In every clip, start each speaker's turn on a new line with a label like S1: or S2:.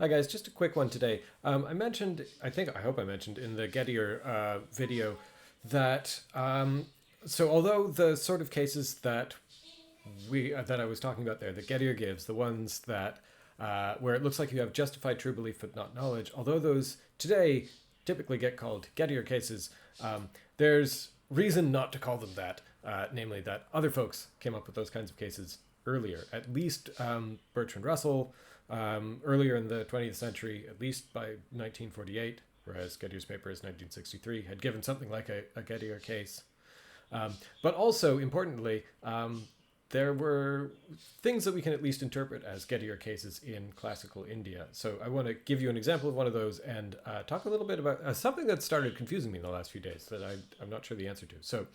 S1: Hi guys, just a quick one today. I hope I mentioned in the Gettier video that so although the sort of cases that I was talking about there, that Gettier gives, the ones that where it looks like you have justified true belief but not knowledge, although those today typically get called Gettier cases, there's reason not to call them that, namely that other folks came up with those kinds of cases earlier. At least Bertrand Russell, earlier in the 20th century, at least by 1948, whereas Gettier's paper is 1963, had given something like a Gettier case. But also, importantly, there were things that we can at least interpret as Gettier cases in classical India. So I want to give you an example of one of those and talk a little bit about something that started confusing me in the last few days that I'm not sure the answer to. So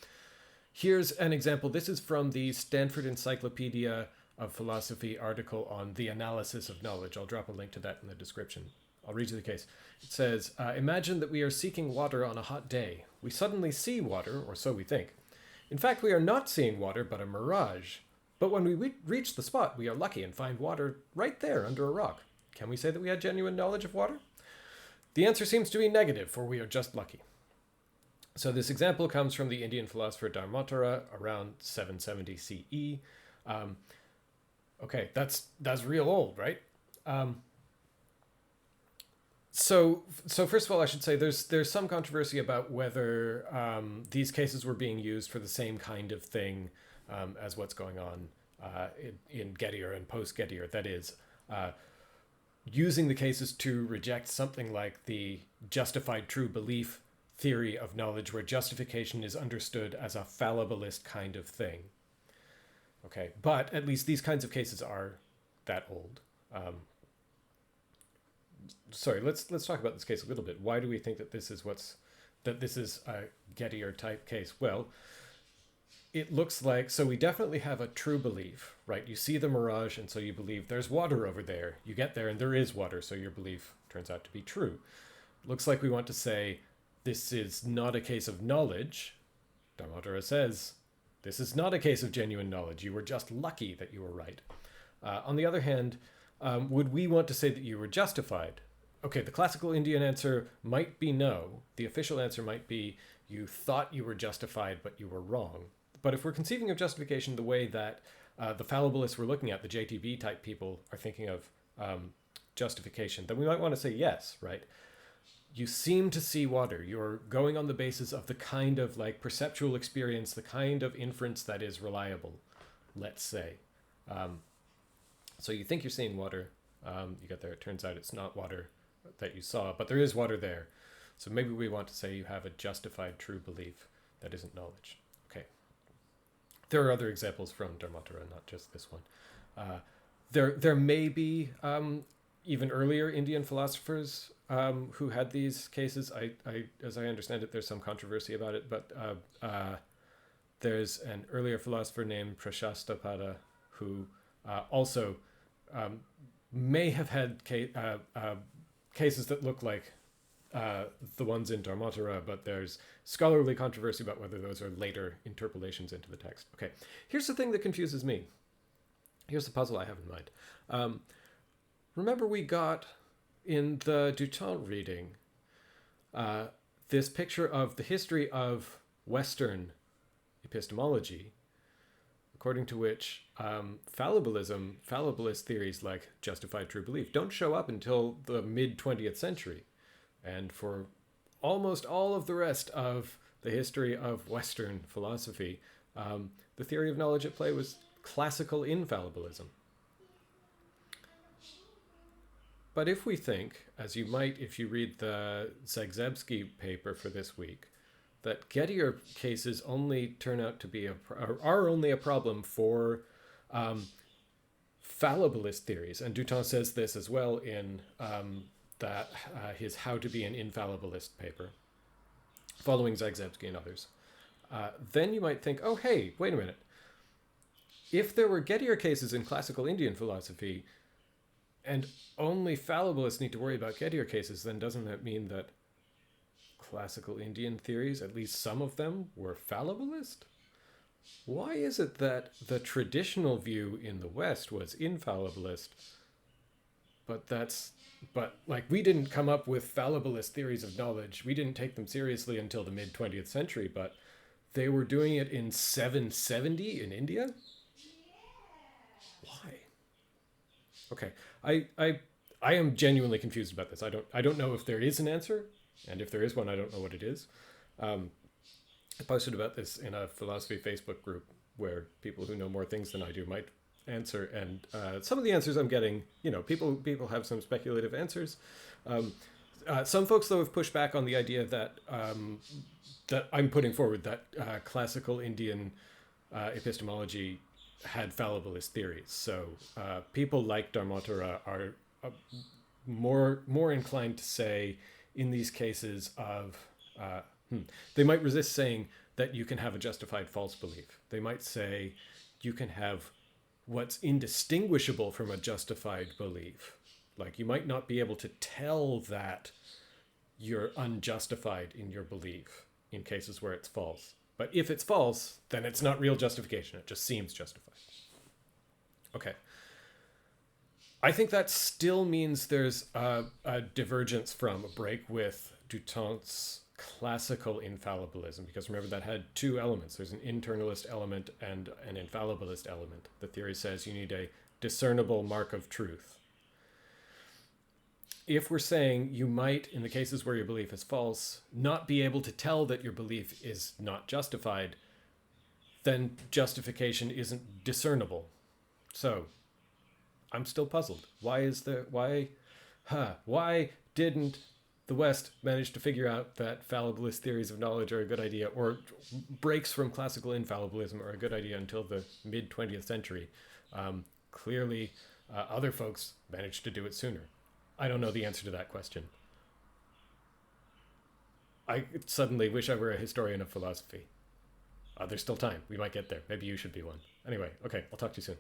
S1: here's an example. This is from the Stanford Encyclopedia of Philosophy article on the analysis of knowledge. I'll drop a link to that in the description. I'll read you the case. It says, imagine that we are seeking water on a hot day. We suddenly see water, or so we think. In fact, we are not seeing water, but a mirage. But when we reach the spot, we are lucky and find water right there under a rock. Can we say that we had genuine knowledge of water? The answer seems to be negative, for we are just lucky. So this example comes from the Indian philosopher Dharmottara around 770 CE. Okay, that's real old, right? So first of all, I should say there's some controversy about whether these cases were being used for the same kind of thing as what's going on in Gettier and post-Gettier. That is, using the cases to reject something like the justified true belief theory of knowledge, where justification is understood as a fallibilist kind of thing. Okay, but at least these kinds of cases are that old. Sorry, let's talk about this case a little bit. Why do we think that this is a Gettier type case? Well, it looks like, so we definitely have a true belief, right? You see the mirage, and so you believe there's water over there. You get there, and there is water, so your belief turns out to be true. Looks like we want to say this is not a case of knowledge. Dharmottara says this is not a case of genuine knowledge. You were just lucky that you were right. On the other hand, would we want to say that you were justified? Okay, the classical Indian answer might be no. The official answer might be you thought you were justified, but you were wrong. But if we're conceiving of justification the way that the fallibilists we're looking at, the JTB type people, are thinking of justification, then we might want to say yes, right? You seem to see water. You're going on the basis of the kind of like perceptual experience, the kind of inference that is reliable, let's say. So you think you're seeing water. You get there. It turns out it's not water that you saw, but there is water there. So maybe we want to say you have a justified true belief that isn't knowledge. Okay. There are other examples from Dharmottara, not just this one. There may be even earlier Indian philosophers who had these cases. As I understand it, there's some controversy about it, but there's an earlier philosopher named Prashasthapada who also may have had cases that look like the ones in Dharmottara, but there's scholarly controversy about whether those are later interpolations into the text. Okay, here's the thing that confuses me. Here's the puzzle I have in mind. Remember we got in the Duchamp reading this picture of the history of Western epistemology, according to which fallibilist theories like justified true belief don't show up until the mid-20th century. And for almost all of the rest of the history of Western philosophy, the theory of knowledge at play was classical infallibilism. But if we think, as you might if you read the Zagzebski paper for this week, that Gettier cases only turn out to be are only a problem for fallibilist theories, and Duchamp says this as well in his How to Be an Infallibilist paper, following Zagzebski and others. Then you might think, oh hey, wait a minute. If there were Gettier cases in classical Indian philosophy, and only fallibilists need to worry about Gettier cases, then doesn't that mean that classical Indian theories, at least some of them, were fallibilist? Why is it that the traditional view in the West was infallibilist, but that's but like we didn't come up with fallibilist theories of knowledge. We didn't take them seriously until the mid 20th century, but they were doing it in 770 in India. Why? Okay. I am genuinely confused about this. I don't know if there is an answer, and if there is one, I don't know what it is. Um, I posted about this in a philosophy Facebook group where people who know more things than I do might answer, and some of the answers I'm getting, people have some speculative answers. Um, some folks though have pushed back on the idea that that I'm putting forward, that classical Indian epistemology had fallibilist theories. So people like Dharmottara are more inclined to say in these cases of they might resist saying that you can have a justified false belief. They might say you can have what's indistinguishable from a justified belief. Like you might not be able to tell that you're unjustified in your belief in cases where it's false. But if it's false, then it's not real justification. It just seems justified. Okay. I think that still means there's a divergence from a break with Dutont's classical infallibilism, because remember that had two elements. There's an internalist element and an infallibilist element. The theory says you need a discernible mark of truth. If we're saying you might, in the cases where your belief is false, not be able to tell that your belief is not justified, then justification isn't discernible. So I'm still puzzled. Why didn't the West manage to figure out that fallibilist theories of knowledge are a good idea, or breaks from classical infallibilism are a good idea until the mid 20th century? Clearly, other folks managed to do it sooner. I don't know the answer to that question. I suddenly wish I were a historian of philosophy. There's still time. We might get there. Maybe you should be one. Anyway, okay, I'll talk to you soon.